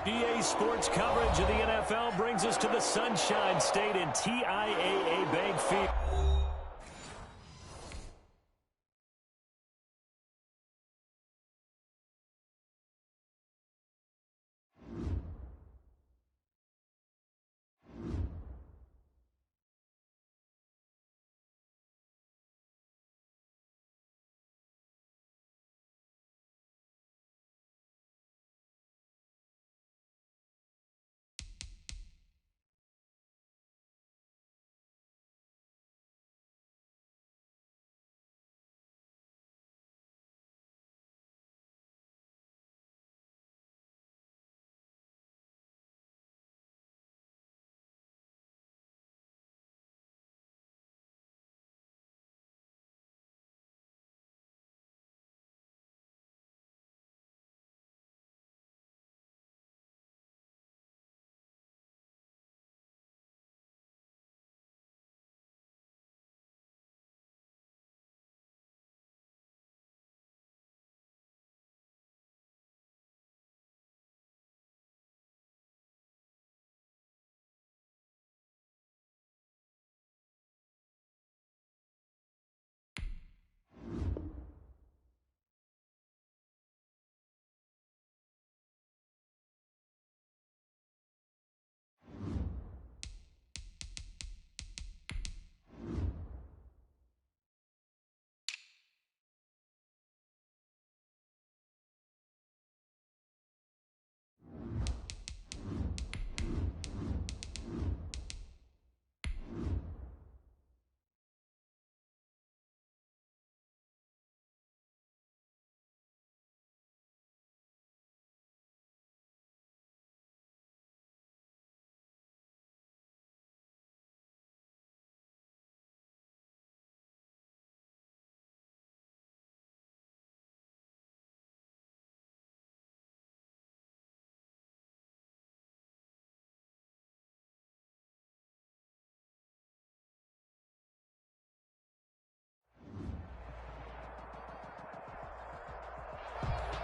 EA Sports coverage of the NFL brings us to the Sunshine State in TIAA Bank Field.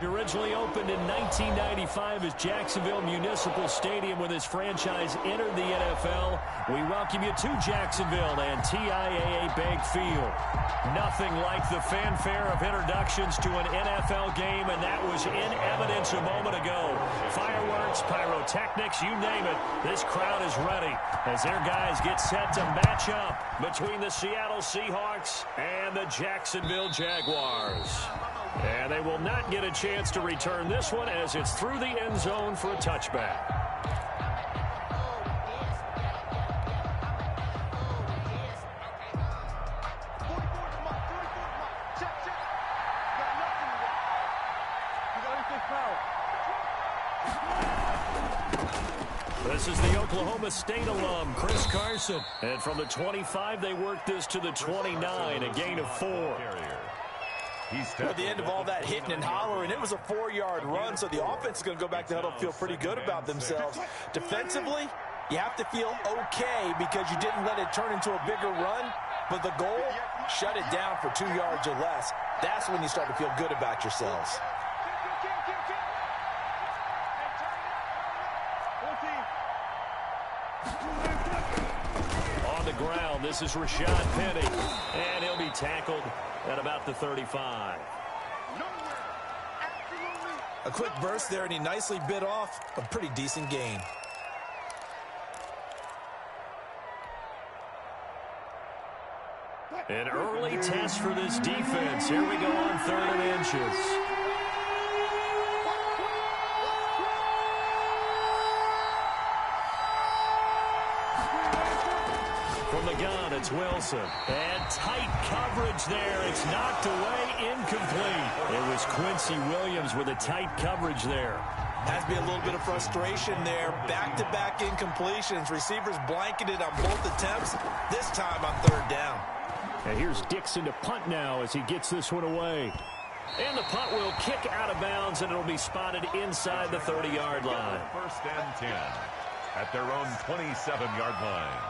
Originally opened in 1995 as Jacksonville Municipal Stadium when his franchise entered the NFL. We welcome you to Jacksonville and TIAA Bank Field. Nothing like the fanfare of introductions to an NFL game, and that was in evidence a moment ago. Fireworks, pyrotechnics, you name it. This crowd is ready as their guys get set to match up between the Seattle Seahawks and the Jacksonville Jaguars. And they will not get a chance to return this one as it's through the end zone for a touchback. This is the Oklahoma State alum, Chris Carson. And from the 25, they work this to the 29, a gain of 4. At the end of all that hitting and hollering, it was a 4-yard run, so the offense is going to go back to huddle and feel pretty good about themselves. Defensively, you have to feel okay because you didn't let it turn into a bigger run, but the goal, shut it down for 2 yards or less. That's when you start to feel good about yourselves. On the ground, this is Rashad Penny, and he'll be tackled at about the 35. A quick burst there, and he nicely bit off a pretty decent gain. An early test for this defense. Here we go on 3rd and inches. From the gun, it's Wilson. And tight coverage there. It's knocked away, incomplete. It was Quincy Williams with a tight coverage there. Has to be a little bit of frustration there. Back-to-back incompletions. Receivers blanketed on both attempts, this time on 3rd down. And here's Dixon to punt now as he gets this one away. And the punt will kick out of bounds, and it'll be spotted inside the 30-yard line. 1st and 10 at their own 27-yard line.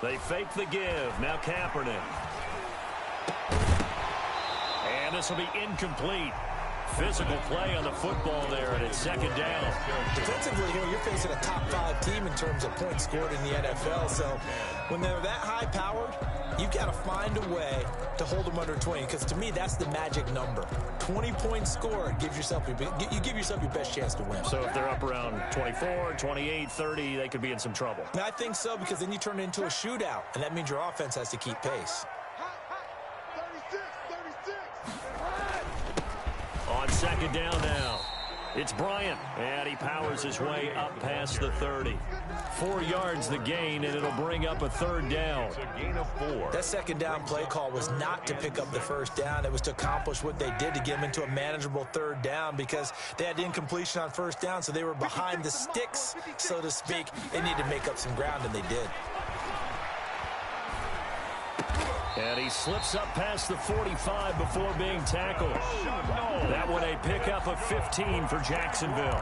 They fake the give. Now Kaepernick. And this will be incomplete. Physical play on the football there, and it's second down. Defensively here, you're facing a top-5 team in terms of points scored in the NFL. So when they're that high-powered, you've got to find a way to hold them under 20, because to me, that's the magic number. 20 points scored, you give yourself your best chance to win. So if they're up around 24, 28, 30, they could be in some trouble. I think so, because then you turn it into a shootout, and that means your offense has to keep pace. On second down now, it's Bryant, and he powers his way up past the 30. 4 yards the gain, and it'll bring up a third down. It's a gain of 4. That second down play call was not to pick up the first down. It was to accomplish what they did to get them into a manageable third down, because they had incompletion on first down, so they were behind the sticks, so to speak. They needed to make up some ground, and they did. And he slips up past the 45 before being tackled. That one a pickup of 15 for Jacksonville.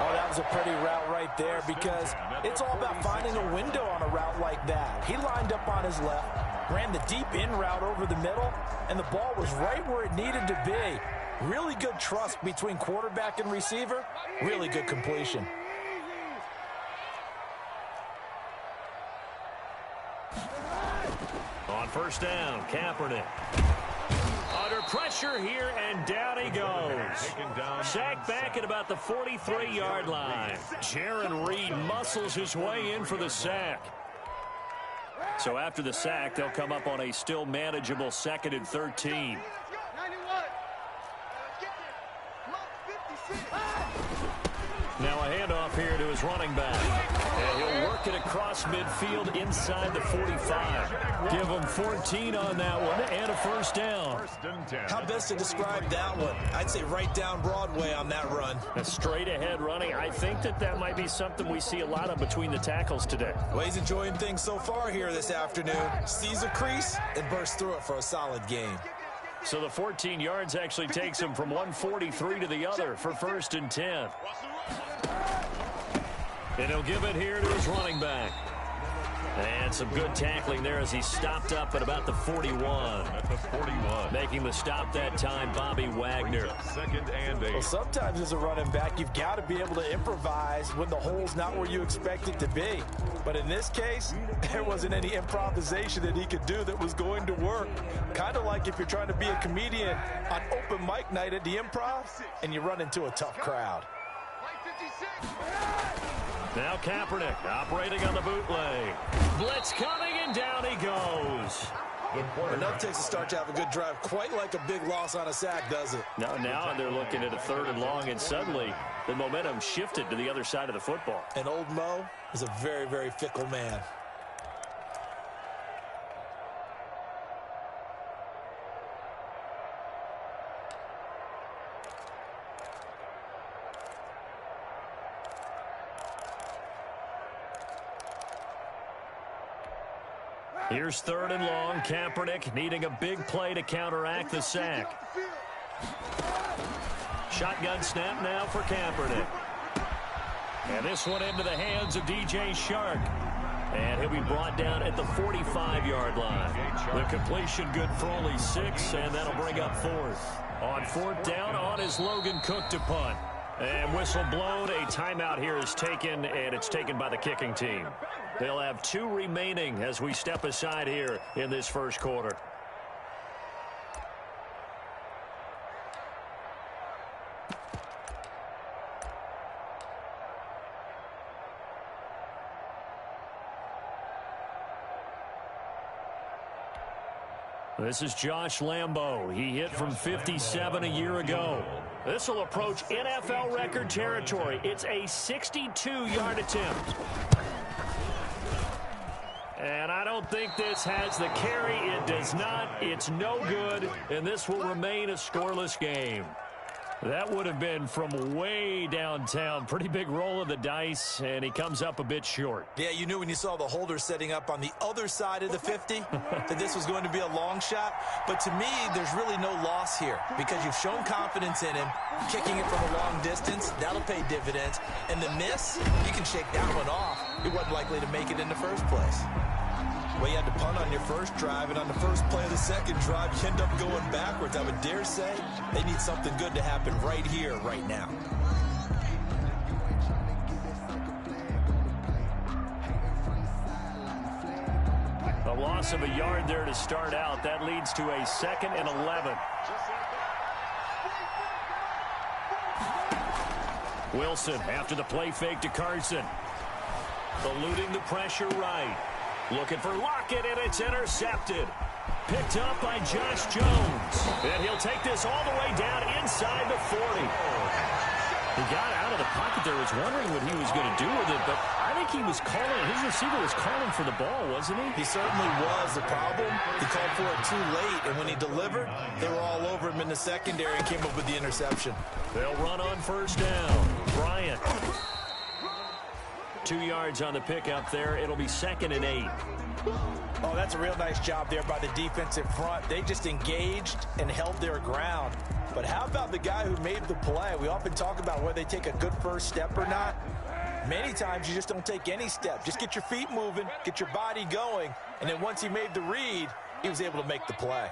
Oh, that was a pretty route right there, because it's all about finding a window on a route like that. He lined up on his left, ran the deep in route over the middle, and the ball was right where it needed to be. Really good trust between quarterback and receiver. Really good completion. On first down, Kaepernick. Under pressure here, and down he goes. Sacked back at about the 43-yard line. Jaron Reed muscles his way in for the sack. So after the sack, they'll come up on a still manageable 2nd and 13. Now a handoff here to his running back. And he'll work it across midfield inside the 45. Give him 14 on that one and a first down. How best to describe that one? I'd say right down Broadway on that run. A straight ahead running. I think that might be something we see a lot of between the tackles today. Well, he's enjoying things so far here this afternoon. Sees a crease and bursts through it for a solid gain. So the 14 yards actually takes him from 143 to the other for 1st and 10. And he'll give it here to his running back. And some good tackling there as he stopped up at about the 41. At the 41. Making the stop that time, Bobby Wagner. 2nd and 8. Well, sometimes as a running back, you've got to be able to improvise when the hole's not where you expect it to be. But in this case, there wasn't any improvisation that he could do that was going to work. Kind of like if you're trying to be a comedian on open mic night at the Improv and you run into a tough crowd. Now Kaepernick operating on the bootleg. Blitz coming, and down he goes. Enough takes a start to have a good drive. Quite like a big loss on a sack, does it? Now they're looking at a 3rd and long, and suddenly the momentum shifted to the other side of the football. And old Mo is a very, very fickle man. Here's 3rd and long. Kaepernick needing a big play to counteract the sack. Shotgun snap now for Kaepernick. And this one into the hands of DJ Shark. And he'll be brought down at the 45-yard line. The completion good for only 6, and that'll bring up 4th. On 4th down, on is Logan Cook to punt. And whistle blown. A timeout here is taken, and it's taken by the kicking team. They'll have 2 remaining as we step aside here in this first quarter. This is Josh Lambo. He hit from 57 a year ago. This will approach NFL record territory. It's a 62-yard attempt. And I don't think this has the carry. It does not. It's no good, and this will remain a scoreless game. That would have been from way downtown. Pretty big roll of the dice, and he comes up a bit short. Yeah, you knew when you saw the holder setting up on the other side of the 50 that this was going to be a long shot. But to me, there's really no loss here because you've shown confidence in him. Kicking it from a long distance, that'll pay dividends. And the miss, you can shake that one off. He wasn't likely to make it in the first place. Well, you had to punt on your first drive, and on the first play of the second drive, you end up going backwards. I would dare say they need something good to happen right here, right now. A loss of a yard there to start out. That leads to a 2nd and 11. Wilson after the play fake to Carson. Eluding the pressure right. Looking for Lockett, and it's intercepted. Picked up by Josh Jones. And he'll take this all the way down inside the 40. He got out of the pocket there. Was wondering what he was going to do with it, but I think he was calling. His receiver was calling for the ball, wasn't he? He certainly was. The problem, he called for it too late, and when he delivered, they were all over him in the secondary and came up with the interception. They'll run on first down. Bryant. 2 yards on the pickup there. It'll be 2nd and 8. Oh, that's a real nice job there by the defensive front. They just engaged and held their ground. But how about the guy who made the play? We often talk about whether they take a good first step or not. Many times you just don't take any step. Just get your feet moving, get your body going, and then once he made the read, he was able to make the play.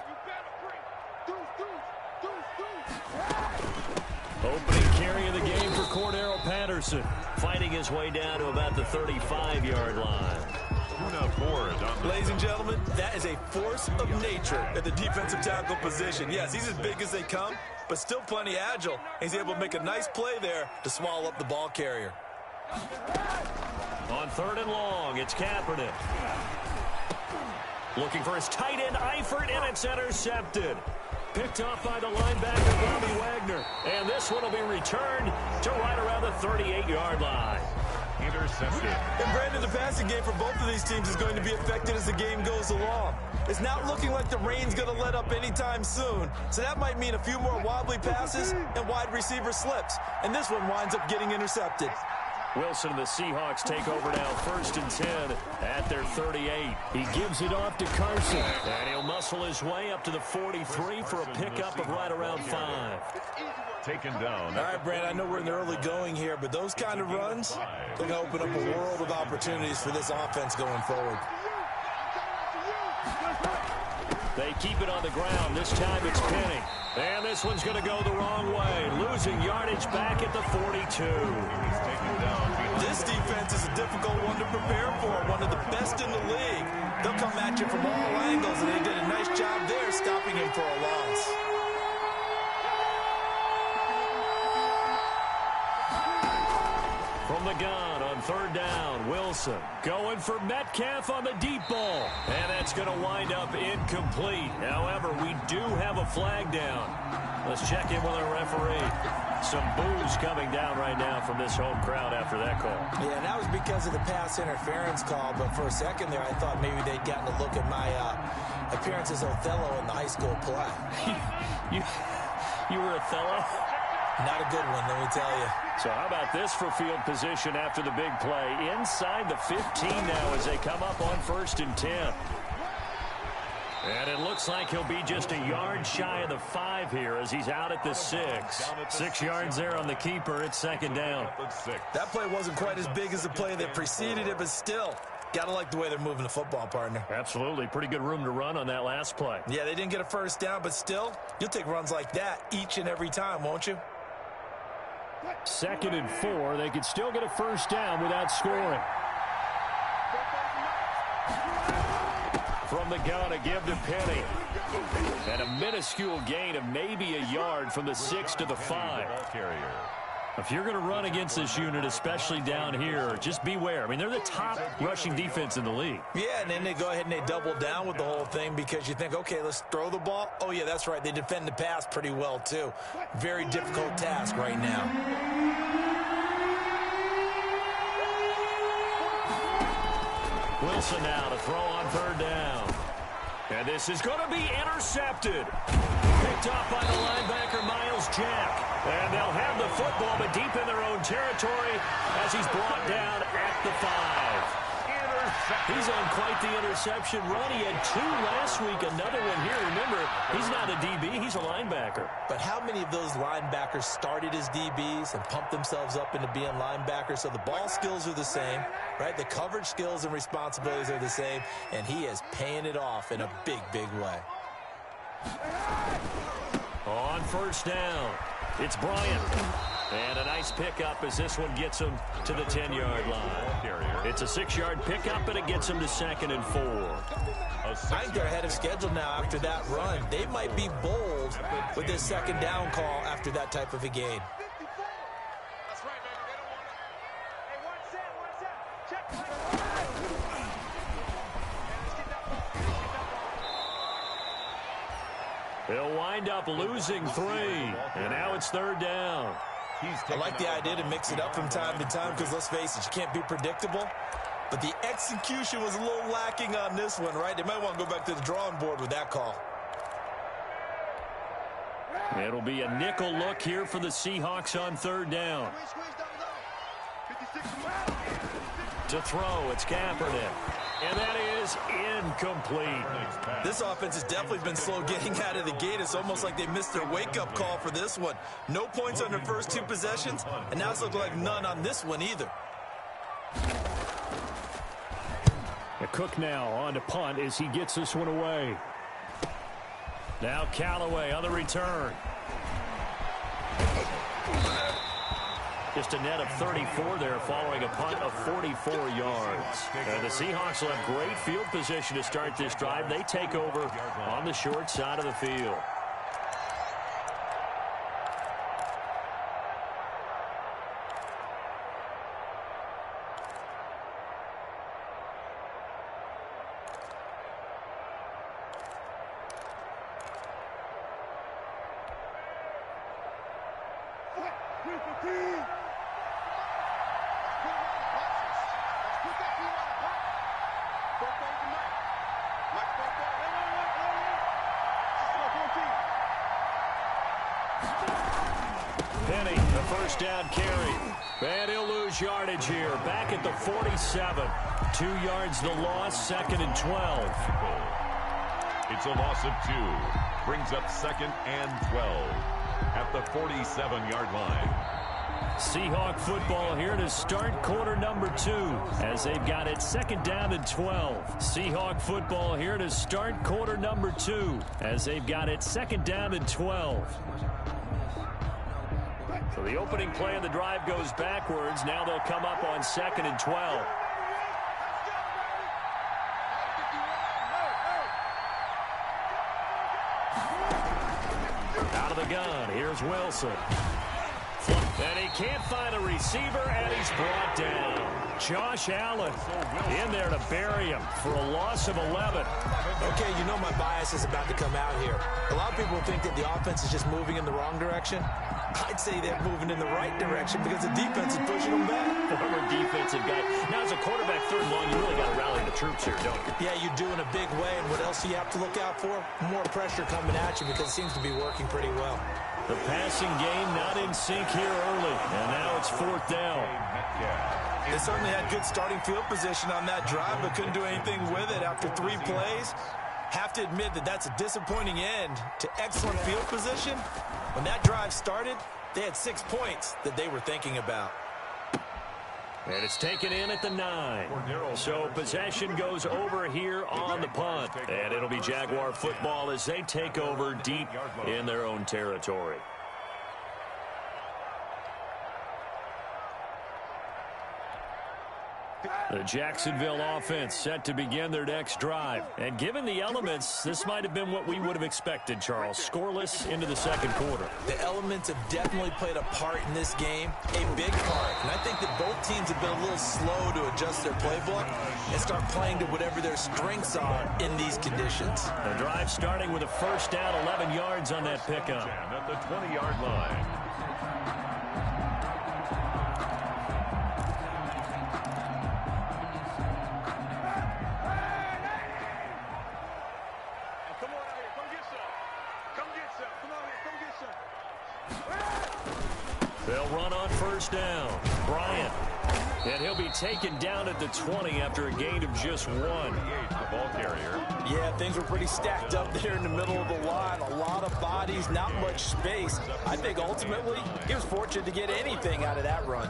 Opening carry of the game for Cordero Patterson. Fighting his way down to about the 35-yard line. Ladies and gentlemen, that is a force of nature at the defensive tackle position. Yes, he's as big as they come, but still plenty agile. He's able to make a nice play there to swallow up the ball carrier. On 3rd and long, it's Kaepernick. Looking for his tight end, Eifert, and it's intercepted. Picked off by the linebacker, Bobby Wagner. And this one will be returned to right around the 38-yard line. Intercepted. And Brandon, the passing game for both of these teams is going to be affected as the game goes along. It's not looking like the rain's going to let up anytime soon. So that might mean a few more wobbly passes and wide receiver slips. And this one winds up getting intercepted. Wilson and the Seahawks take over now, 1st and 10 at their 38. He gives it off to Carson, and he'll muscle his way up to the 43 for a pickup of right around 5. Taken down. All right, Brand, I know we're in the early going here, but those kind of runs, they're going to open up a world of opportunities for this offense going forward. They keep it on the ground. This time it's Penny. And this one's going to go the wrong way. Losing yardage back at the 42. This defense is a difficult one to prepare for. One of the best in the league. They'll come at you from all angles, and they did a nice job there stopping him for a loss. From the gun on 3rd down, Wilson going for Metcalf on the deep ball. And that's going to wind up incomplete. However, we do have a flag down. Let's check in with our referee. Some boos coming down right now from this home crowd after that call. Yeah, and that was because of the pass interference call. But for a second there, I thought maybe they'd gotten a look at my appearance as Othello in the high school play. You were Othello? Not a good one, let me tell you. So how about this for field position after the big play? Inside the 15 now as they come up on 1st and 10. And it looks like he'll be just a yard shy of the 5 here as he's out at the 6. 6 yards there on the keeper. It's 2nd down. That play wasn't quite as big as the play that preceded it, but still, gotta like the way they're moving the football, partner. Absolutely. Pretty good room to run on that last play. Yeah, they didn't get a first down, but still, you'll take runs like that each and every time, won't you? 2nd and 4. They could still get a first down without scoring. From the gun, a give to Penny. And a minuscule gain of maybe a yard from the 6 to the 5. If you're going to run against this unit, especially down here, just beware. I mean, they're the top rushing defense in the league. Yeah, and then they go ahead and they double down with the whole thing because you think, okay, let's throw the ball. Oh, yeah, that's right. They defend the pass pretty well, too. Very difficult task right now. Wilson now to throw on 3rd down. And this is going to be intercepted. Picked off by the linebacker, Miles Jack. And they'll have the football, but deep in their own territory as he's brought down at the 5. He's on quite the interception run. He had 2 last week, another one here. Remember, he's not a DB, he's a linebacker. But how many of those linebackers started as DBs and pumped themselves up into being linebackers? So the ball skills are the same, right? The coverage skills and responsibilities are the same, and he is paying it off in a big, big way. On first down, it's Bryant. And a nice pickup as this one gets him to the 10-yard line. It's a 6-yard pickup, and it gets him to 2nd and 4. I think they're ahead of schedule now after that run. They might be bold with this 2nd down call after that type of a gain. They'll wind up losing 3, and now it's 3rd down. I like the idea to mix it up from time to time because, let's face it, you can't be predictable. But the execution was a little lacking on this one, right? They might want to go back to the drawing board with that call. It'll be a nickel look here for the Seahawks on 3rd down. To throw, it's Kaepernick. And that is incomplete. This offense has definitely been slow getting out of the gate. It's almost like they missed their wake-up call for this one. No points on their first 2 possessions, and now it's looking like none on this one either. Cook now on to punt as he gets this one away. Now Callaway on the return. Just a net of 34 there following a punt of 44 yards. And the Seahawks will have great field position to start this drive. They take over on the short side of the field. Penny, the first down carry. And he'll lose yardage here. Back at the 47. 2 yards the loss, 2nd and 12. It's a loss of 2. Brings up 2nd and 12 at the 47-yard line. Seahawk football here to start quarter number 2 as they've got it 2nd down and 12. Seahawk football here to start quarter number 2 as they've got it 2nd down and 12. So the opening play of the drive goes backwards. Now they'll come up on 2nd and 12. Out of the gun, here's Wilson. And he can't find a receiver, and he's brought down. Josh Allen in there to bury him for a loss of 11. Okay, you know my bias is about to come out here. A lot of people think that the offense is just moving in the wrong direction. I'd say they're moving in the right direction because the defense is pushing them back. Former defensive guy. Now, as a quarterback, 3rd and long, you really got to rally the troops here, don't you? Yeah, you do in a big way. And what else do you have to look out for? More pressure coming at you because it seems to be working pretty well. The passing game not in sync here early. And now it's 4th down. They certainly had good starting field position on that drive, but couldn't do anything with it after 3 plays. Have to admit that that's a disappointing end to excellent field position. When that drive started, they had 6 points that they were thinking about. And it's taken in at the 9. So possession goes over here on the punt. And it'll be Jaguar football as they take over deep in their own territory. The Jacksonville offense set to begin their next drive. And given the elements, this might have been what we would have expected, Charles. Scoreless into the 2nd quarter. The elements have definitely played a part in this game, a big part. And I think that both teams have been a little slow to adjust their playbook and start playing to whatever their strengths are in these conditions. The drive starting with a first down, 11 yards on that pickup. At the 20-yard line. They'll run on first down. Bryant. And he'll be taken down at the 20 after a gain of just 1. The ball carrier. Yeah, things were pretty stacked up there in the middle of the line. A lot of bodies, not much space. I think ultimately he was fortunate to get anything out of that run.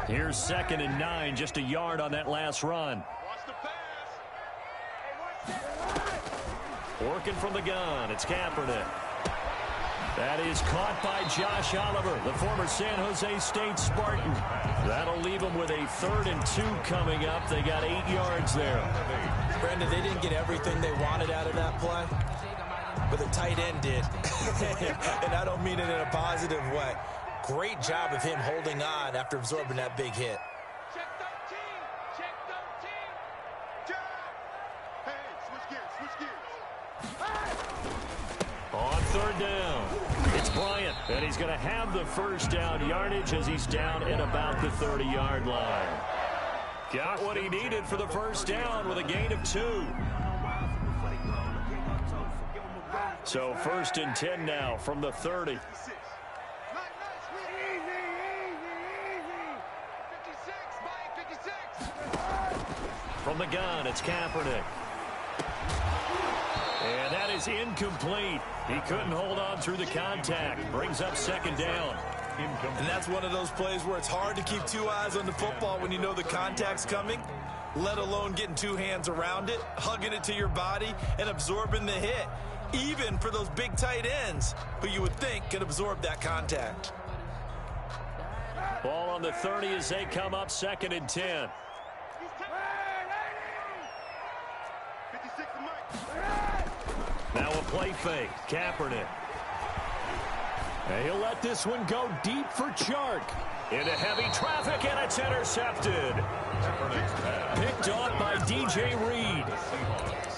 Here's 2nd and 9, just a yard on that last run. Working from the gun, it's Kaepernick. That is caught by Josh Oliver, the former San Jose State Spartan. That'll leave them with a 3rd and 2 coming up. They got 8 yards there. Brandon, they didn't get everything they wanted out of that play, but the tight end did. And I don't mean it in a positive way. Great job of him holding on after absorbing that big hit. Check 13. Check 13. Hey, switch gears. On 3rd down, it's Bryant, and he's going to have the first down yardage as he's down at about the 30-yard line. Got what he needed for the first down with a gain of 2. So 1st and 10 now from the 30. From the gun, it's Kaepernick. And that is incomplete. He couldn't hold on through the contact. Brings up 2nd down. And that's one of those plays where it's hard to keep 2 eyes on the football when you know the contact's coming, let alone getting 2 hands around it, hugging it to your body, and absorbing the hit. Even for those big tight ends who you would think could absorb that contact. Ball on the 30 as they come up 2nd and 10. Now a play fake. Kaepernick. And he'll let this one go deep for Chark. Into heavy traffic, and it's intercepted. Picked off by DJ Reed.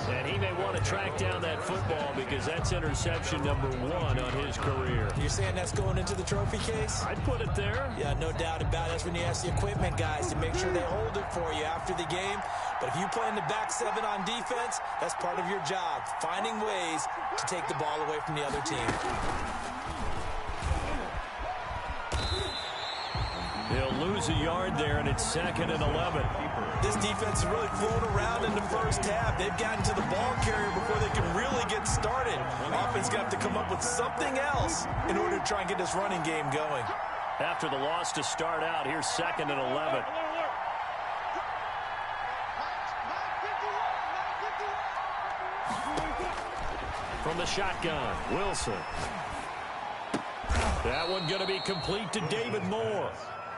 And he may want to track down that football because that's interception number 1 on his career. You're saying that's going into the trophy case? I'd put it there. Yeah, no doubt about it. That's when you ask the equipment guys to make sure they hold it for you after the game. But if you play in the back 7 on defense, that's part of your job, finding ways to take the ball away from the other team. He'll lose a yard there, and it's 2nd and 11. This defense has really flown around in the first half. They've gotten to the ball carrier before they can really get started. Offense got to come up with something else in order to try and get this running game going. After the loss to start out, here's 2nd and 11. From the shotgun, Wilson. That one going to be complete to David Moore.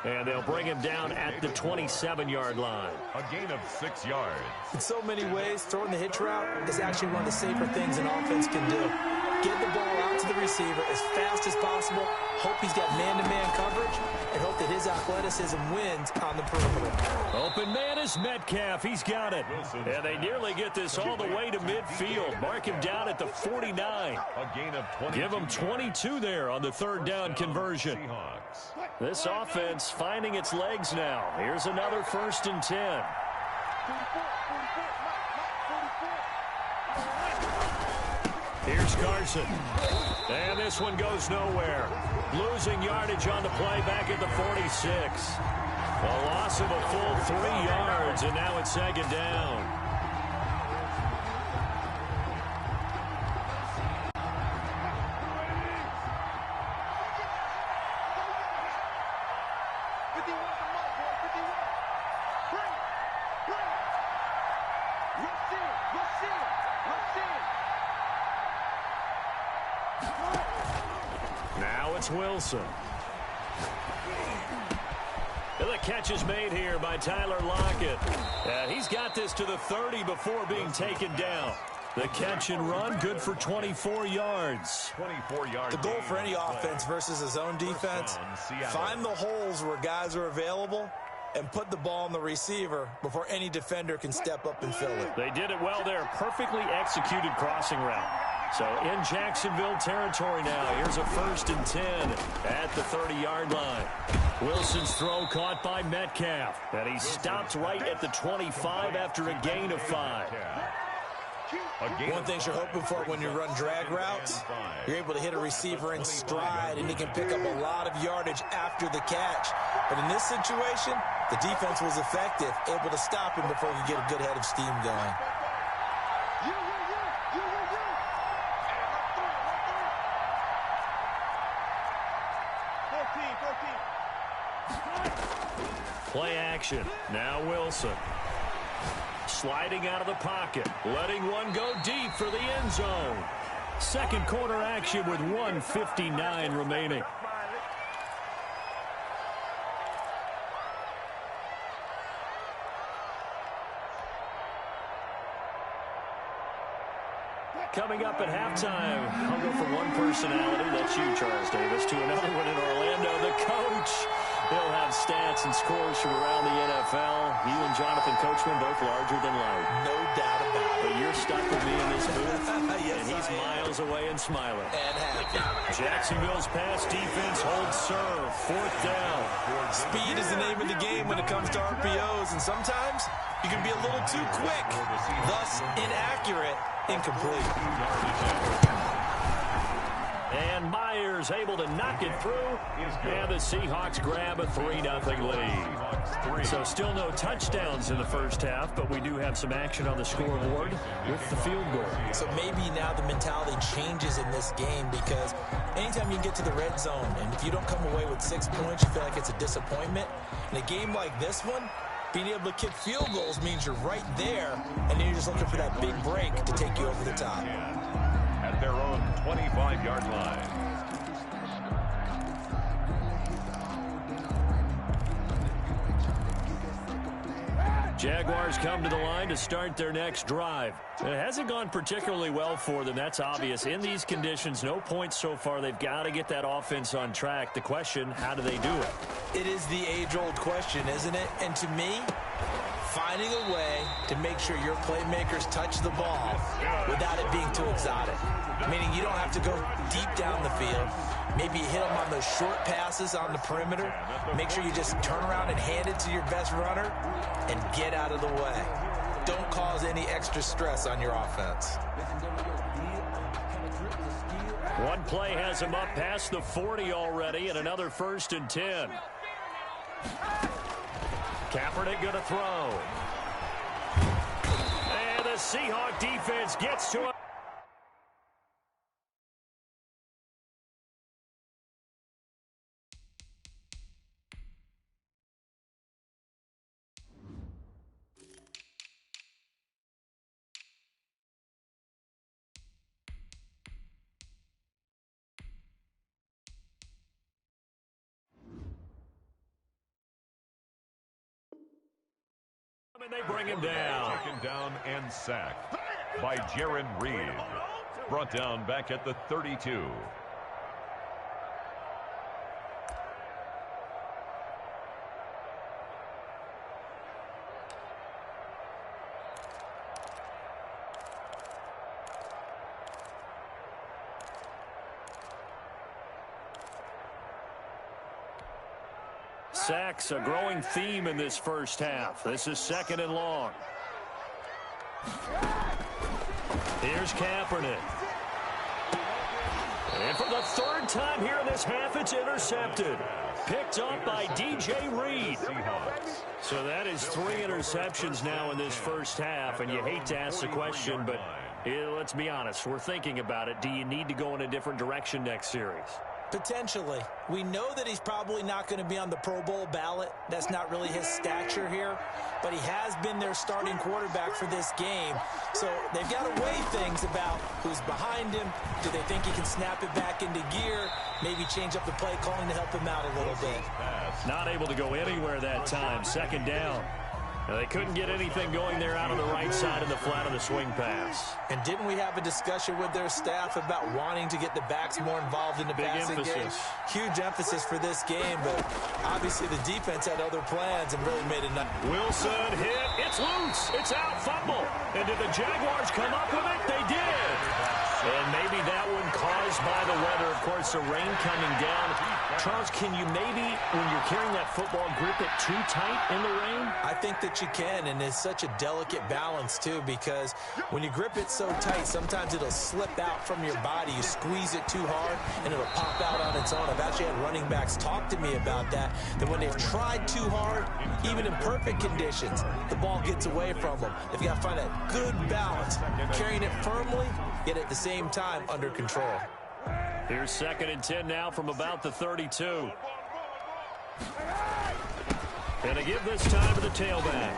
And they'll bring him down at the 27-yard line. A gain of 6 yards. In so many ways, throwing the hitch route is actually one of the safer things an offense can do. Get the ball out to the receiver as fast as possible, hope he's got man-to-man coverage, and hope that his athleticism wins on the perimeter. Open man is Metcalf. He's got it. And they nearly get this all the way to midfield. Mark him down at the 49. A gain of 20. Give him 22 there on the 3rd down conversion. Seahawks. This offense finding its legs now. Here's another 1st and 10. Here's Carson. And this one goes nowhere. Losing yardage on the play back at the 46. A loss of a full 3 yards, and now it's 2nd down. Now it's Wilson. And the catch is made here by Tyler Lockett. He's got this to the 30 before being taken down. The catch and run, good for 24 yards. 24 yards. The goal for any offense versus a zone defense, find the holes where guys are available and put the ball on the receiver before any defender can step up and fill it. They did it well there. Perfectly executed crossing route. So in Jacksonville territory now. Here's a 1st and 10 at the 30-yard line. Wilson's throw caught by Metcalf. And he stopped right at the 25 after a gain of 5. One thing you're hoping for when you run drag routes, you're able to hit a receiver in stride, and he can pick up a lot of yardage after the catch. But in this situation, the defense was effective, able to stop him before he could get a good head of steam going. Play action. Now Wilson. Sliding out of the pocket. Letting one go deep for the end zone. Second quarter action with 1:59 remaining. Coming up at halftime, I'll go from one personality, that's you, Charles Davis, to another one in Orlando, the coach. He'll have stats and scores from around the NFL. You and Jonathan Coachman both larger than life. No doubt about it. But you're stuck with me in this booth, Yes, and he's miles away and smiling. And happy. Jacksonville's pass defense holds serve. Fourth down. Speed is the name of the game when it comes to RPOs, and sometimes you can be a little too quick, thus inaccurate, incomplete. And Myers able to knock it through, and the Seahawks grab a 3-0 lead. So still no touchdowns in the first half, but we do have some action on the scoreboard with the field goal. So maybe now the mentality changes in this game, because anytime you get to the red zone, and if you don't come away with 6 points, you feel like it's a disappointment. In a game like this one, being able to kick field goals means you're right there, and then you're just looking for that big break to take you over the top. At their own 25-yard line. Jaguars come to the line to start their next drive. It hasn't gone particularly well for them. That's obvious. In these conditions, no points so far. They've got to get that offense on track. The question, how do they do it? It is the age-old question, isn't it? And to me, finding a way to make sure your playmakers touch the ball without it being too exotic. Meaning you don't have to go deep down the field. Maybe you hit them on those short passes on the perimeter. Make sure you just turn around and hand it to your best runner and get out of the way. Don't cause any extra stress on your offense. One play has him up past the 40 already, and another 1st and 10. Kaepernick going to throw. And the Seahawk defense gets to it. And they bring him down. Taken down and sacked by Jaron Reed. Brought down back at the 32. Sacks, a growing theme in this first half. This is 2nd and long. Here's Kaepernick. And for the 3rd time here in this half, it's intercepted. Picked up by DJ Reed. So that is 3 interceptions now in this first half, and you hate to ask the question, but let's be honest, we're thinking about it. Do you need to go in a different direction next series? Potentially. We know that he's probably not going to be on the Pro Bowl ballot. That's not really his stature here. But he has been their starting quarterback for this game. So they've got to weigh things about who's behind him. Do they think he can snap it back into gear? Maybe change up the play calling to help him out a little bit. Not able to go anywhere that time. 2nd down. Now, they couldn't get anything going there out on the right side of the flat of the swing pass. And didn't we have a discussion with their staff about wanting to get the backs more involved in the passing game? Huge emphasis for this game, but obviously the defense had other plans and really made it nice. Wilson hit. It's loose. It's out. Fumble. And did the Jaguars come up with it? They did. And maybe that one caused by the weather. Of course, the rain coming down. Charles, can you maybe, when you're carrying that football, grip it too tight in the rain? I think that you can, and it's such a delicate balance, too, because when you grip it so tight, sometimes it'll slip out from your body. You squeeze it too hard, and it'll pop out on its own. I've actually had running backs talk to me about that when they've tried too hard, even in perfect conditions, the ball gets away from them. They've got to find a good balance, carrying it firmly, yet at the same time under control. Here's 2nd and 10 now from about the 32. And they give this time to the tailback.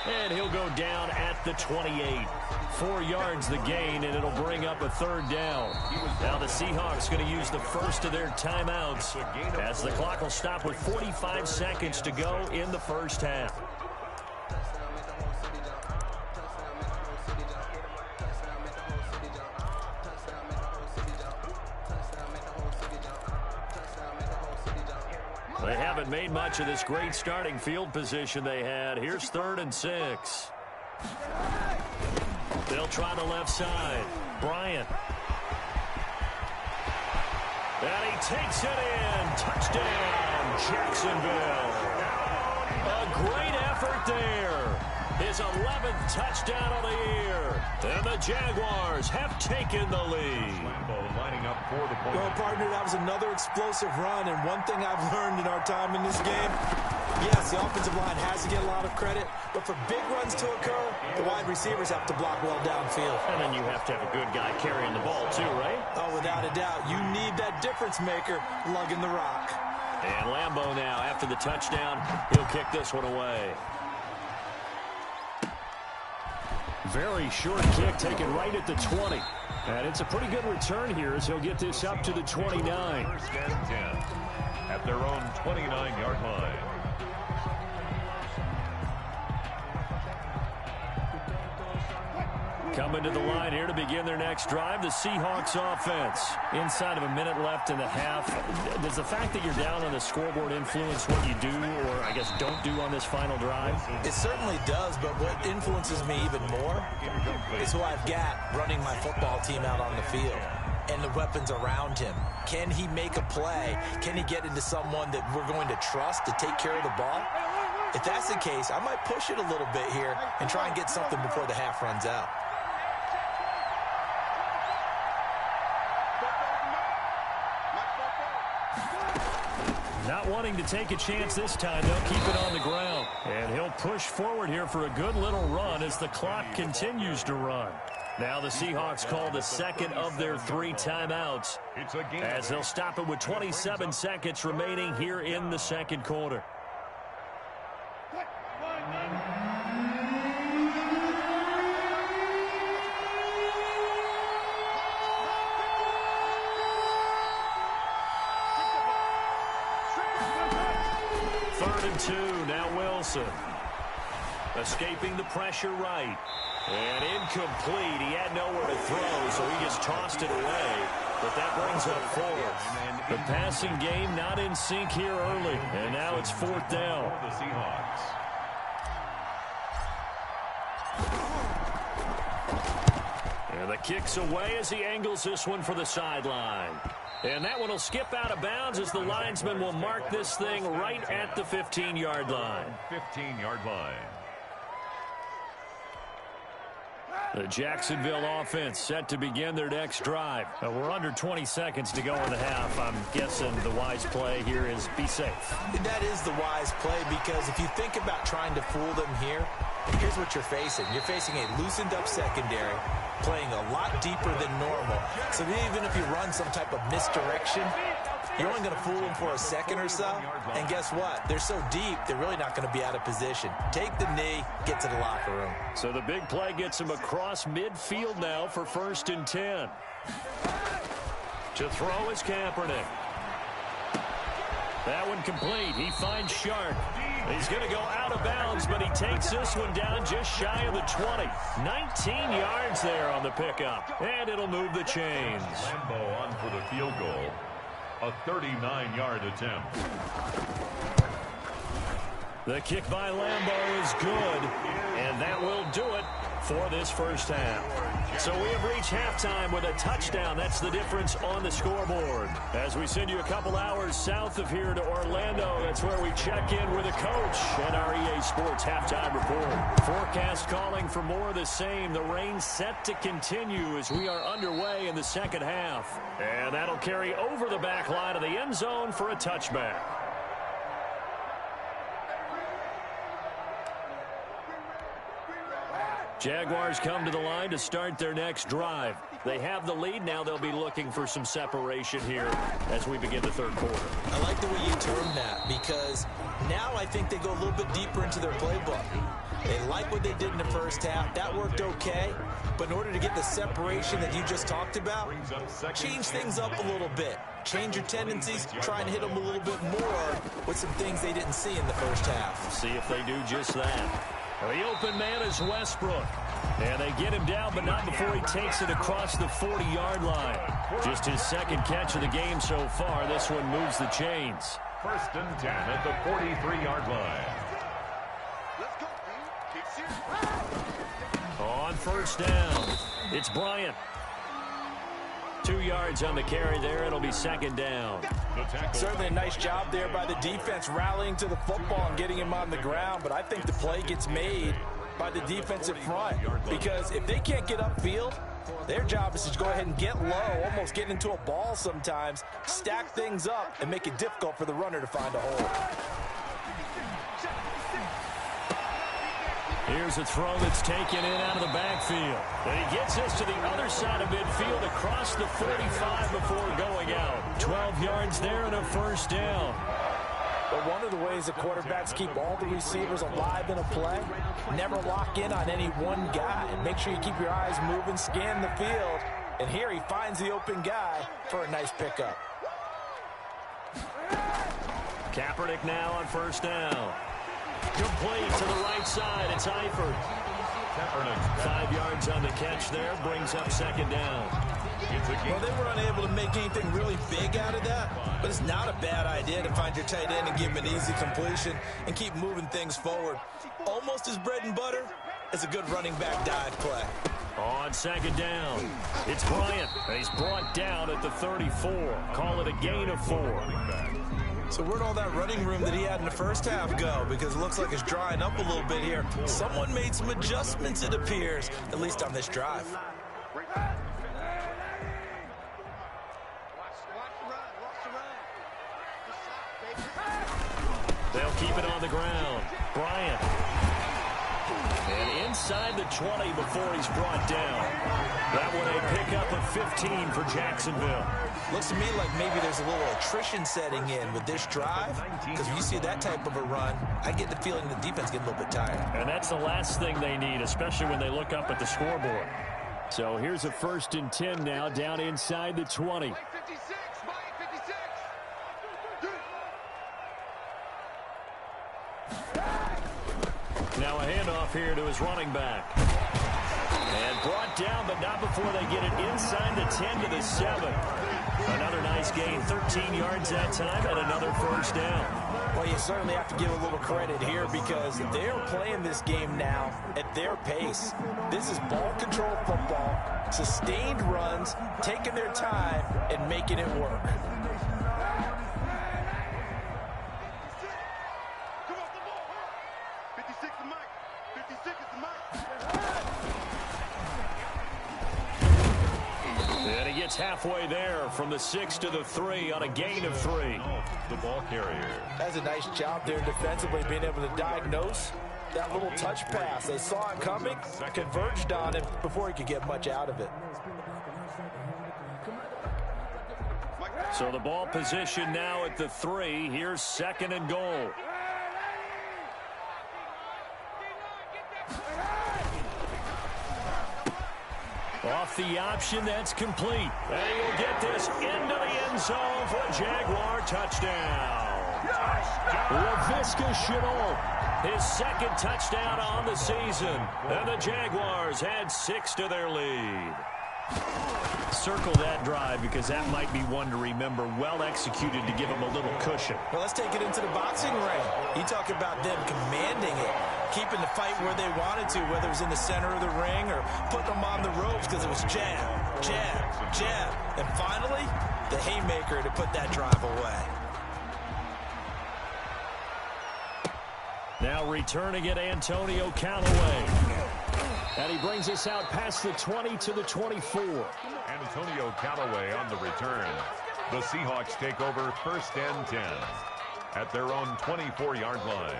And he'll go down at the 28. 4 yards the gain, and it'll bring up a 3rd down. Now the Seahawks going to use the first of their timeouts as the clock will stop with 45 seconds to go in the first half. They haven't made much of this great starting field position they had. Here's 3rd and 6. They'll try the left side. Bryant. And he takes it in. Touchdown, Jacksonville. A great effort there. His 11th touchdown of the year. And the Jaguars have taken the lead. Lining up for the point. Well, partner, that was another explosive run, and one thing I've learned in our time in this game, yes, the offensive line has to get a lot of credit, but for big runs to occur, the wide receivers have to block well downfield. And then you have to have a good guy carrying the ball too, right? Oh, without a doubt. You need that difference maker lugging the rock. And Lambeau now, after the touchdown, he'll kick this one away. Very short kick taken right at the 20. And it's a pretty good return here as he'll get this up to the 29. 1st and 10 at their own 29-yard line. Coming to the line here to begin their next drive, the Seahawks offense. Inside of a minute left in the half. Does the fact that you're down on the scoreboard influence what you do, or I guess don't do on this final drive? It certainly does, but what influences me even more is who I've got running my football team out on the field and the weapons around him. Can he make a play? Can he get into someone that we're going to trust to take care of the ball? If that's the case, I might push it a little bit here and try and get something before the half runs out. Not wanting to take a chance this time, they'll keep it on the ground. And he'll push forward here for a good little run as the clock continues to run. Now the Seahawks call the 2nd of their 3 timeouts as they'll stop it with 27 seconds remaining here in the 2nd quarter. Now Wilson escaping the pressure right, and incomplete. He had nowhere to throw, so he just tossed it away, but that brings up 4th. The passing game not in sync here early, and now it's 4th down. The Seahawks. And the kick's away as he angles this one for the sideline. And that one will skip out of bounds as the linesman will mark this thing right at the 15-yard line. 15-yard line. The Jacksonville offense set to begin their next drive. We're under 20 seconds to go in the half. I'm guessing the wise play here is be safe. That is the wise play, because if you think about trying to fool them here, here's what you're facing. You're facing a loosened up secondary, playing a lot deeper than normal. So even if you run some type of misdirection, you're only going to fool them for a second or so. And guess what? They're so deep, they're really not going to be out of position. Take the knee, get to the locker room. So the big play gets him across midfield now for 1st and 10. To throw is Kaepernick. That one complete. He finds Shark. He's going to go out of bounds, but he takes this one down just shy of the 20. 19 yards there on the pickup, and it'll move the chains. Lambeau on for the field goal. A 39-yard attempt. The kick by Lambeau is good, and that will do it for this first half. So we have reached halftime with a touchdown. That's the difference on the scoreboard. As we send you a couple hours south of here to Orlando, that's where we check in with a coach and our EA Sports halftime report. Forecast calling for more of the same. The rain set to continue as we are underway in the second half. And that'll carry over the back line of the end zone for a touchback. Jaguars come to the line to start their next drive. They have the lead. Now they'll be looking for some separation here as we begin the third quarter. I like the way you termed that because now I think they go a little bit deeper into their playbook. They like what they did in the first half. That worked okay. But in order to get the separation that you just talked about, change things up a little bit. Change your tendencies, try and hit them a little bit more with some things they didn't see in the first half. See if they do just that. The open man is Westbrook. And they get him down, but not before he takes it across the 40-yard line. Just his second catch of the game so far. This one moves the chains. 1st and 10 at the 43-yard line. On first down, it's Bryant. 2 yards on the carry there. It'll be second down. Certainly a nice job there by the defense rallying to the football and getting him on the ground. But I think the play gets made by the defensive front because if they can't get upfield, their job is to go ahead and get low, almost get into a ball sometimes, stack things up, and make it difficult for the runner to find a hole. Here's a throw that's taken in out of the backfield. And he gets this to the other side of midfield across the 45 before going out. 12 yards there and a first down. But one of the ways the quarterbacks keep all the receivers alive in a play, never lock in on any one guy. Make sure you keep your eyes moving, scan the field. And here he finds the open guy for a nice pickup. Kaepernick now on first down. Complete to the right side. It's Eifert. 5 yards on the catch there. Brings up second down. Well, they were unable to make anything really big out of that, but it's not a bad idea to find your tight end and give him an easy completion and keep moving things forward. Almost as bread and butter as a good running back dive play. On second down, it's Bryant. He's brought down at the 34. Call it a gain of 4. So where'd all that running room that he had in the first half go? Because it looks like it's drying up a little bit here. Someone made some adjustments, it appears, at least on this drive. They'll keep it on the ground. Bryant. And inside the 20 before he's brought down. That one a pickup of 15 for Jacksonville. Looks to me like maybe there's a little attrition setting in with this drive. Because when you see that type of a run, I get the feeling the defense gets a little bit tired. And that's the last thing they need, especially when they look up at the scoreboard. So here's a 1st and 10 now, down inside the 20. Now a handoff here to his running back. And brought down, but not before they get it inside the 10 to the 7. Another nice gain, 13 yards that time, and another first down. Well, you certainly have to give a little credit here because they're playing this game now at their pace. This is ball control football, sustained runs, taking their time, and making it work. And he gets halfway there from the 6 to the 3 on a gain of 3. The ball carrier. That's a nice job there defensively, being able to diagnose that little touch pass. They saw it coming, converged on it before he could get much out of it. So the ball position now at the 3. Here's 2nd and goal. Off the option, that's complete. And he will get this into the end zone for a Jaguar touchdown. Laviska Shenault, his 2nd touchdown on the season. And the Jaguars had 6 to their lead. Circle that drive because that might be one to remember. Well executed to give them a little cushion. Well, let's take it into the boxing ring. You talk about them commanding it. keeping the fight where they wanted to, whether it was in the center of the ring or putting them on the ropes, because it was jab, jab, jab. And finally, the haymaker to put that drive away. Now returning it, Antonio Callaway. And he brings us out past the 20 to the 24. Antonio Callaway on the return. The Seahawks take over 1st and 10 at their own 24-yard line.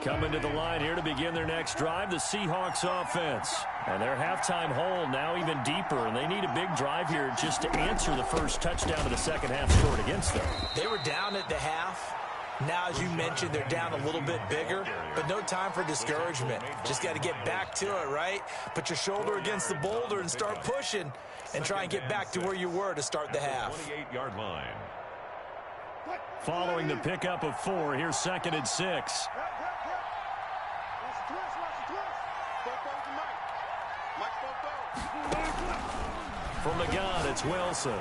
Coming to the line here to begin their next drive, the Seahawks offense. And their halftime hole now even deeper, and they need a big drive here just to answer the first touchdown of the second half scored against them. They were down at the half. Now, as you mentioned, they're down a little bit bigger, but no time for discouragement. Just got to get back to it, right? Put your shoulder against the boulder and start pushing and try and get back to where you were to start the half. 28-yard line. Following the pickup of 4, here's 2nd and 6. From the gun, it's Wilson.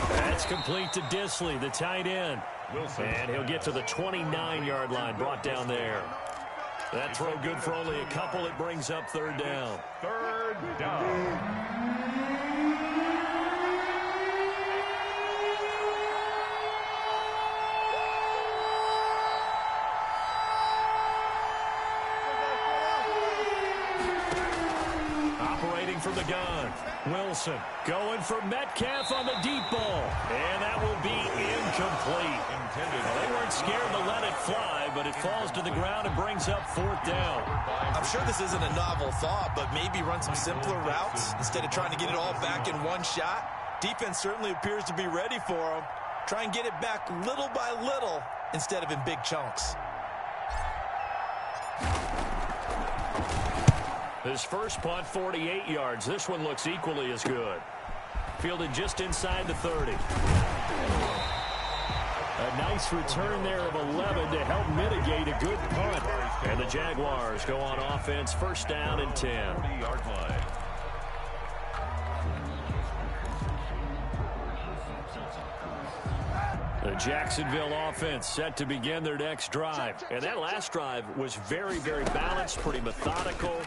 That's complete to Disley, the tight end. Wilson. And he'll get to the 29-yard line, brought down there. That throw good for only a couple. It brings up 3rd down. 3rd down. From the gun, Wilson going for Metcalf on the deep ball, and that will be incomplete. Well, they weren't scared to let it fly, but it falls to the ground and brings up 4th down. I'm sure this isn't a novel thought, but maybe run some simpler routes instead of trying to get it all back in one shot. Defense certainly appears to be ready for them. Try and get it back little by little instead of in big chunks. His first punt, 48 yards. This one looks equally as good. Fielded just inside the 30. A nice return there of 11 to help mitigate a good punt. And the Jaguars go on offense, 1st down and 10. 30-yard line. The Jacksonville offense set to begin their next drive. And that last drive was very, very balanced, pretty methodical.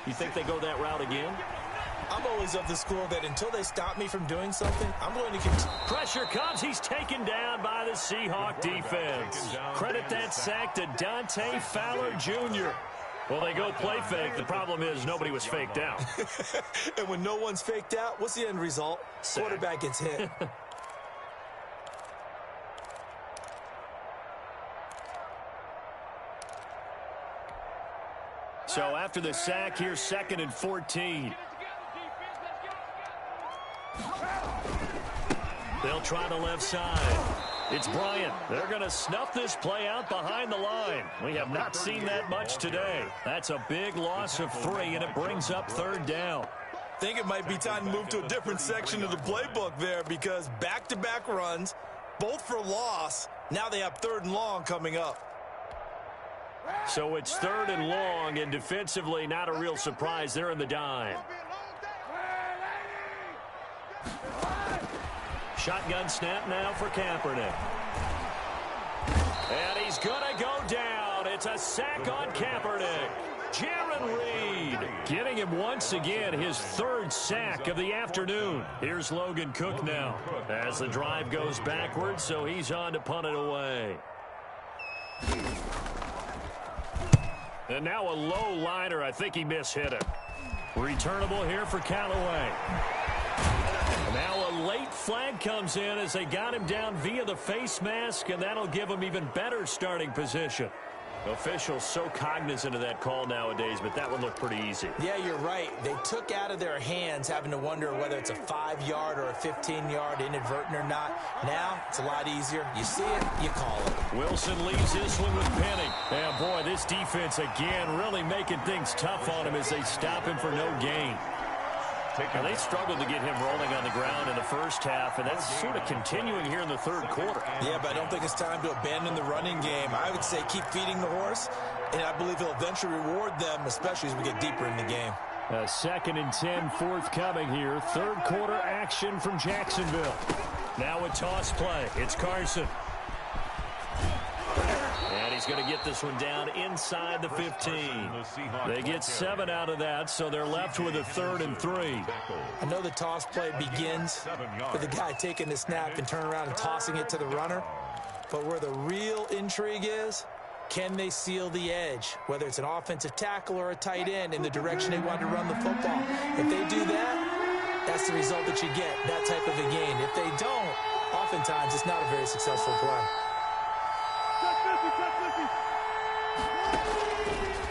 You think they go that route again? I'm always of the school that until they stop me from doing something, I'm going to continue. Pressure comes. He's taken down by the Seahawk defense. Credit that sack to Dante Fowler Jr. Well, they go play fake. The problem is nobody was faked out. And when no one's faked out, what's the end result? Sack. Quarterback gets hit. So after the sack, here's 2nd and 14. They'll try the left side. It's Bryant. They're going to snuff this play out behind the line. We have not seen that much today. That's a big loss of 3, and it brings up 3rd down. I think it might be time to move to a different section of the playbook there, because back-to-back runs, both for loss. Now they have 3rd and long coming up. So it's 3rd and long, and defensively not a real surprise. They're in the dime. Shotgun snap now for Kaepernick. And he's going to go down. It's a sack on Kaepernick. Jaron Reed getting him once again, his 3rd sack of the afternoon. Here's Logan Cook now as the drive goes backwards, so he's on to punt it away. And now a low liner. I think he mishit it. Returnable here for Callaway. Now a late flag comes in as they got him down via the face mask, and that'll give him even better starting position. Officials so cognizant of that call nowadays, but that one looked pretty easy. Yeah, you're right. They took out of their hands having to wonder whether it's a 5-yard or a 15-yard inadvertent or not. Now, it's a lot easier. You see it, you call it. Wilson leaves this one with Penning. And boy, this defense again really making things tough on him as they stop him for no gain. Now, they struggled to get him rolling on the ground in the first half, and that's sort of continuing here in the 3rd quarter. Yeah, but I don't think it's time to abandon the running game. I would say keep feeding the horse, and I believe he'll eventually reward them, especially as we get deeper in the game. 2nd and 10 forthcoming here. 3rd quarter action from Jacksonville. Now a toss play. It's Carson. And he's going to get this one down inside the 15. They get 7 out of that, so they're left with a 3rd and 3. I know the toss play begins with the guy taking the snap and turning around and tossing it to the runner. But where the real intrigue is, can they seal the edge, whether it's an offensive tackle or a tight end, in the direction they want to run the football? If they do that, that's the result that you get, that type of a gain. If they don't, oftentimes it's not a very successful play.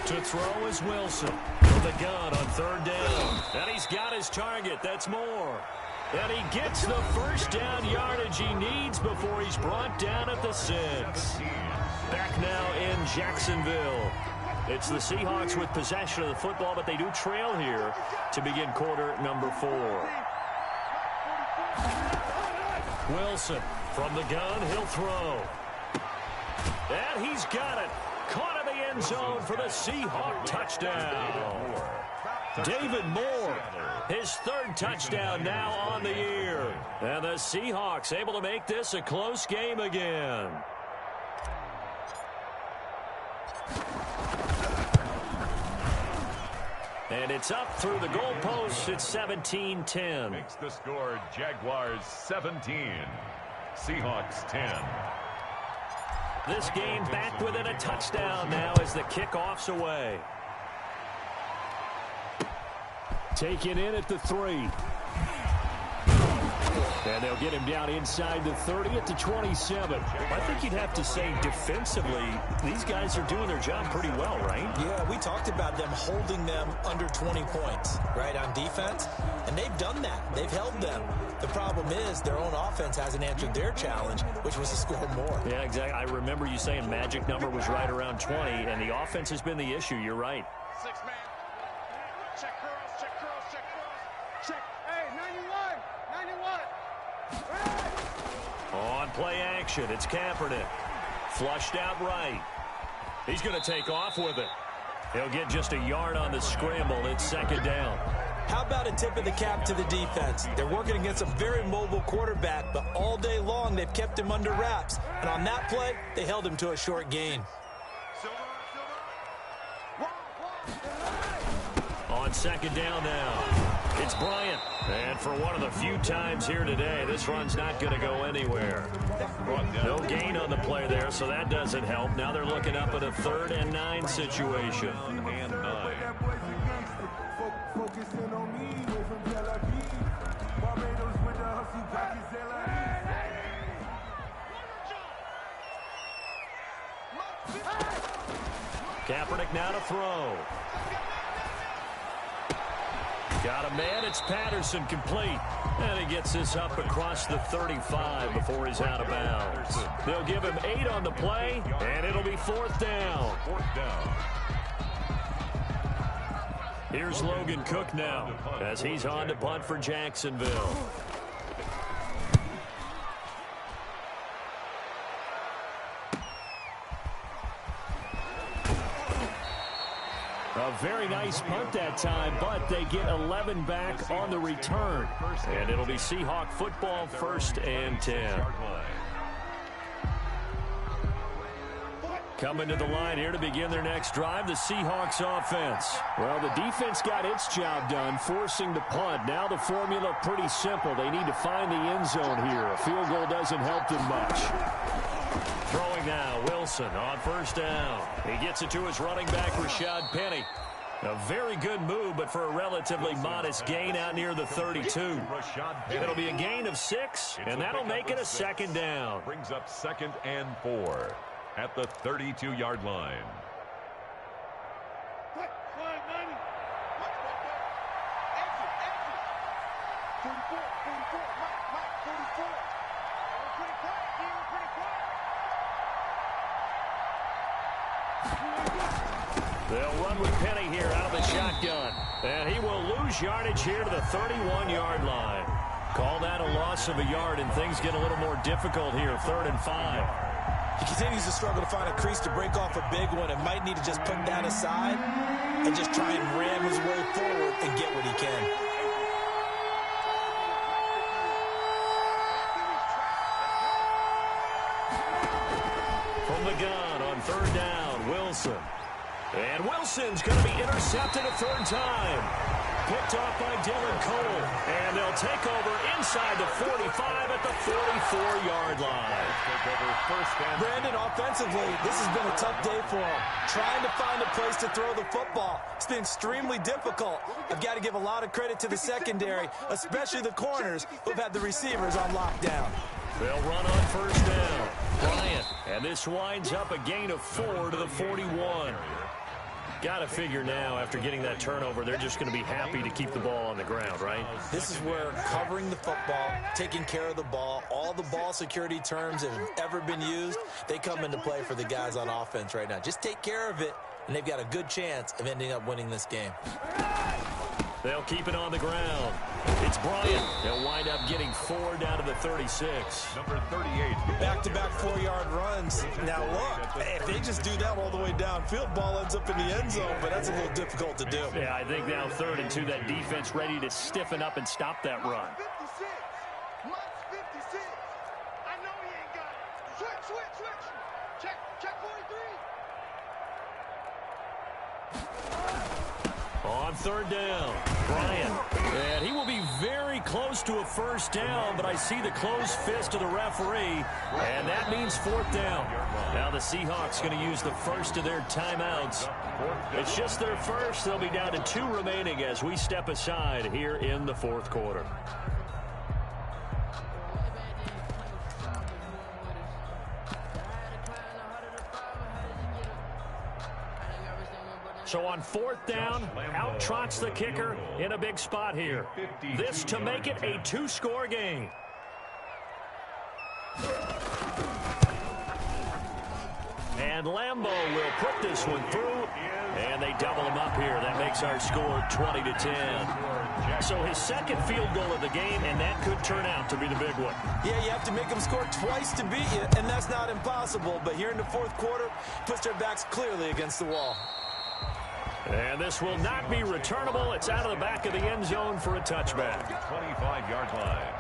To throw is Wilson from the gun on 3rd down. And he's got his target. That's Moore. And he gets the first down yardage he needs before he's brought down at the 6. Back now in Jacksonville. It's the Seahawks with possession of the football, but they do trail here to begin quarter number 4. Wilson from the gun. He'll throw. And he's got it. Caught in the end zone for the Seahawk touchdown. David Moore, his 3rd touchdown now on the year. And the Seahawks able to make this a close game again. And it's up through the goalposts. It's 17-10. Makes the score Jaguars 17, Seahawks 10. This game back within a touchdown now as the kickoff's away. Taken in at the 3. And they'll get him down inside the 30 at the 27. I think you'd have to say defensively, these guys are doing their job pretty well, right? Yeah, we talked about them holding them under 20 points, right, on defense. And they've done that. They've held them. The problem is their own offense hasn't answered their challenge, which was to score more. Yeah, exactly. I remember you saying magic number was right around 20, and the offense has been the issue. You're right. 6 man. Check curls, check curls, check curls. Check. Hey, 91. On play action, it's Kaepernick. Flushed out right. He's going to take off with it. He'll get just a yard on the scramble. It's 2nd down. How about a tip of the cap to the defense? They're working against a very mobile quarterback, but all day long they've kept him under wraps. And on that play, they held him to a short gain. On 2nd down now, it's Bryant. And for one of the few times here today, this run's not going to go anywhere. No gain on the play there, so that doesn't help. Now they're looking up at a 3rd and 9 situation. And 9. Kaepernick now to throw. Got a man. It's Patterson complete. And he gets this up across the 35 before he's out of bounds. They'll give him 8 on the play, and it'll be 4th down. 4th down. Here's Logan Cook now as he's on to punt for Jacksonville. A very nice punt that time, but they get 11 back on the return. And it'll be Seahawk football, 1st and 10. Coming to the line here to begin their next drive, the Seahawks offense. Well, the defense got its job done, forcing the punt. Now the formula pretty simple. They need to find the end zone here. A field goal doesn't help them much. Throwing now, Wilson on 1st down. He gets it to his running back, Rashad Penny. A very good move, but for a relatively modest gain out near the 32. It'll be a gain of 6, and that'll make it a 2nd down. Brings up 2nd and 4 at the 32-yard line. They'll run with Penny here out of the shotgun. And he will lose yardage here to the 31-yard line. Call that a loss of a yard, and things get a little more difficult here, 3rd and 5. He continues to struggle to find a crease to break off a big one and might need to just put that aside and just try and ram his way forward and get what he can. From the gun on 3rd down. intercepted a third time. Picked off by Dylan Cole. And they'll take over inside the 45 at the 44-yard line. Brandon, offensively, this has been a tough day for him. Trying to find a place to throw the football. It's been extremely difficult. I've got to give a lot of credit to the secondary, especially the corners who've had the receivers on lockdown. They'll run on first down. Bryant. And this winds up a gain of 4 to the 41. Got to figure now, after getting that turnover, they're just going to be happy to keep the ball on the ground, right? This is where covering the football, taking care of the ball, all the ball security terms that have ever been used, they come into play for the guys on offense right now. Just take care of it, and they've got a good chance of ending up winning this game. They'll keep it on the ground. It's Bryant. They'll wind up getting 4 down to the 36. Number 38. Back-to-back 4-yard runs. Now, look, if they just do that all the way downfield, ball ends up in the end zone, but that's a little difficult to do. Yeah, I think now 3rd and 2, that defense ready to stiffen up and stop that run. 56. Lux 56. I know he ain't got it. Switch. Check 43. On 3rd down, Bryant. And he will be very close to a first down, but I see the closed fist of the referee, and that means 4th down. Now the Seahawks going to use the first of their timeouts. It's just their first. They'll be down to 2 remaining as we step aside here in the 4th quarter. So on 4th down, out trots the kicker in a big spot here. This to make it a 2-score game. And Lambeau will put this one through, and they double him up here. That makes our score 20-10. So his 2nd field goal of the game, and that could turn out to be the big one. Yeah, you have to make them score twice to beat you, and that's not impossible. But here in the 4th quarter, puts their backs clearly against the wall. And this will not be returnable. It's out of the back of the end zone for a touchback. 25-yard line.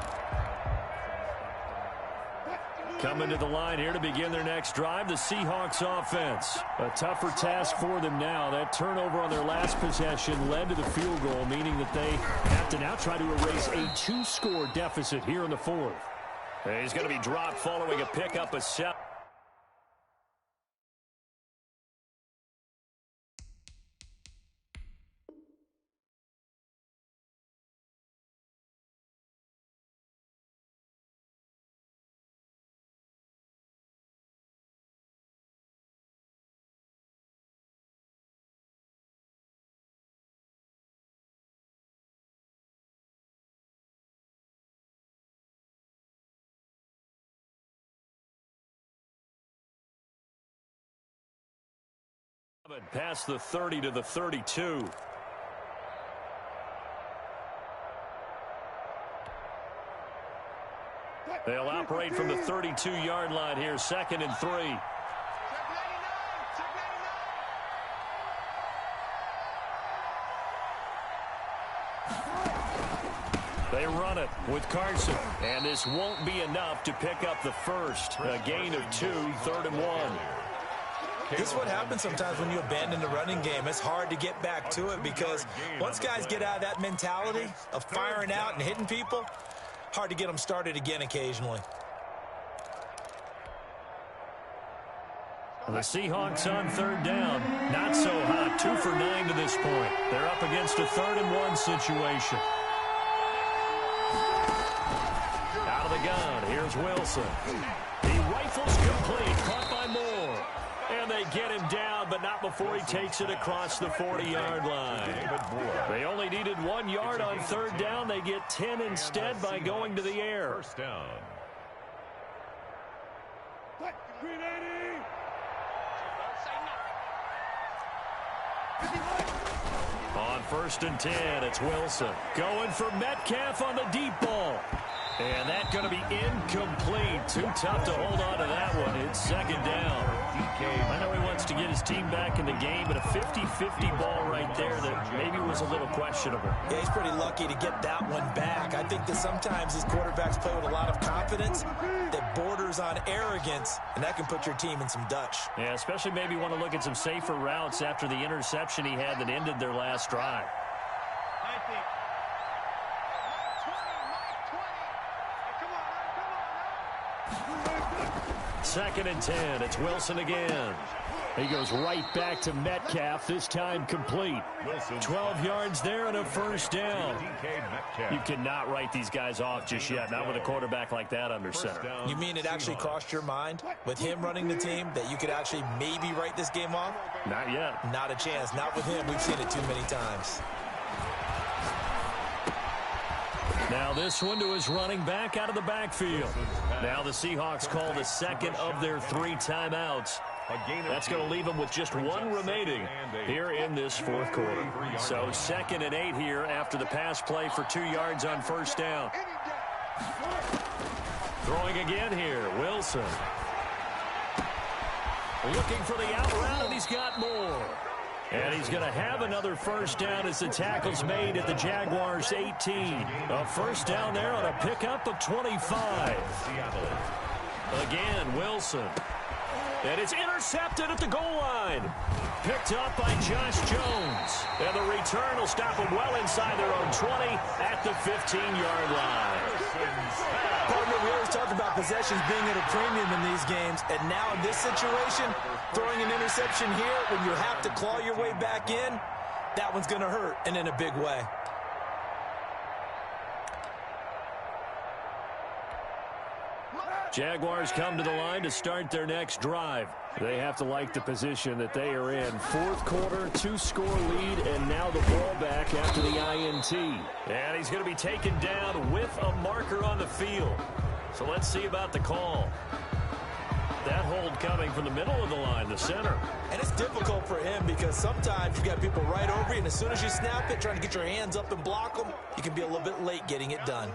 Coming to the line here to begin their next drive, the Seahawks offense. A tougher task for them now. That turnover on their last possession led to the field goal, meaning that they have to now try to erase a 2-score deficit here in the 4th. And he's going to be dropped following a pickup of 7. Past the 30 to the 32. They'll operate from the 32-yard line here, 2nd and 3. They run it with Carson, and this won't be enough to pick up the first. A gain of 2, 3rd and 1. This is what happens sometimes when you abandon the running game. It's hard to get back to it because once guys get out of that mentality of firing out and hitting people, hard to get them started again occasionally. The Seahawks on 3rd down. Not so hot. 2 for 9 to this point. They're up against a 3rd and 1 situation. Out of the gun. Here's Wilson. He rifles complete. Caught by Moore. And they get him down, but not before he takes it across the 40-yard line. They only needed 1 yard on 3rd down. They get 10 instead by going to the air. First down. On 1st and 10, it's Wilson. Going for Metcalf on the deep ball. And that's going to be incomplete. Too tough to hold on to that one. It's 2nd down. I know he wants to get his team back in the game, but a 50-50 ball right there that maybe was a little questionable. Yeah, he's pretty lucky to get that one back. I think that sometimes these quarterbacks play with a lot of confidence that borders on arrogance, and that can put your team in some Dutch. Yeah, especially maybe want to look at some safer routes after the interception he had that ended their last drive. 2nd and 10. It's Wilson again. He goes right back to Metcalf, this time complete. 12 yards there and a 1st down. You cannot write these guys off just yet, not with a quarterback like that under center. You mean it actually crossed your mind with him running the team that you could actually maybe write this game off? Not yet. Not a chance. Not with him. We've seen it too many times. Now this one to his running back out of the backfield. Now the Seahawks call the 2nd of their 3 timeouts. That's going to leave them with just 1 remaining here in this 4th quarter. So 2nd and 8 here after the pass play for 2 yards on 1st down. Throwing again here, Wilson. Looking for the out route, and he's got more. And he's going to have another 1st down as the tackle's made at the Jaguars' 18. A 1st down there on a pickup of 25. Again, Wilson. And it's intercepted at the goal line. Picked up by Josh Jones. And the return will stop them well inside their own 20 at the 15-yard line. Partner, we always talk about possessions being at a premium in these games. And now in this situation, throwing an interception here when you have to claw your way back in, that one's going to hurt, and in a big way. Jaguars come to the line to start their next drive. They have to like the position that they are in. 4th quarter, 2-score lead, and now the ball back after the INT. And he's going to be taken down with a marker on the field. So let's see about the call. That hold coming from the middle of the line, the center. And it's difficult for him because sometimes you've got people right over you, and as soon as you snap it, trying to get your hands up and block them, you can be a little bit late getting it done.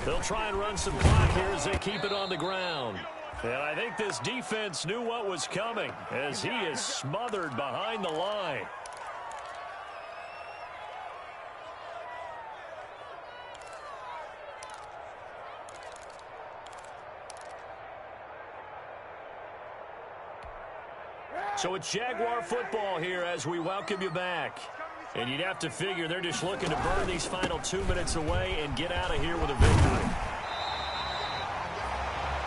They'll try and run some clock here as they keep it on the ground. And I think this defense knew what was coming as he is smothered behind the line. So it's Jaguar football here as we welcome you back. And you'd have to figure they're just looking to burn these final 2 minutes away and get out of here with a victory.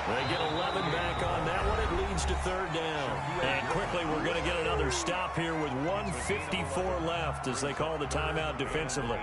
They get 11 back on that one. It leads to 3rd down. And quickly we're going to get another stop here with 1:54 left as they call the timeout defensively.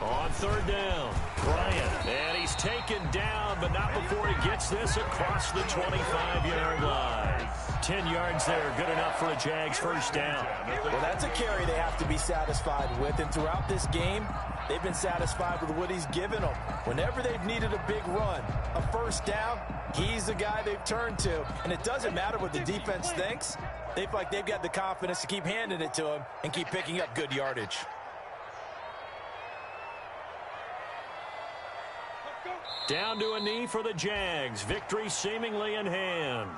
On 3rd down, Bryant, and he's taken down, but not before he gets this across the 25-yard line. 10 yards there, good enough for a Jags 1st down. Well, that's a carry they have to be satisfied with, and throughout this game, they've been satisfied with what he's given them. Whenever they've needed a big run, a 1st down, he's the guy they've turned to, and it doesn't matter what the defense thinks. They feel like they've got the confidence to keep handing it to him and keep picking up good yardage. Down to a knee for the Jags. Victory seemingly in hand.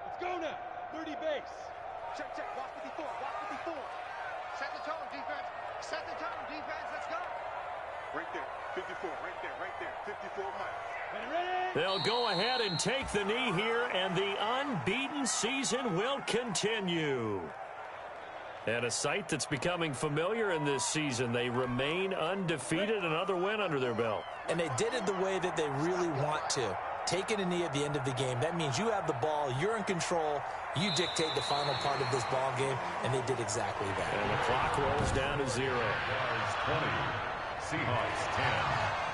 Let's go now. 30 base. Check, check. Walk 54. Walk 54. Set the tone, defense. Set the tone, defense. Let's go. Right there. 54. Right there. Right there. 54 miles. Ready? They'll go ahead and take the knee here, and the unbeaten season will continue. And a sight that's becoming familiar in this season. They remain undefeated, another win under their belt. And they did it the way that they really want to. taking a knee at the end of the game. That means you have the ball, you're in control, you dictate the final part of this ball game, and they did exactly that. And the clock rolls down to 0. Jaguars 20, Seahawks 10.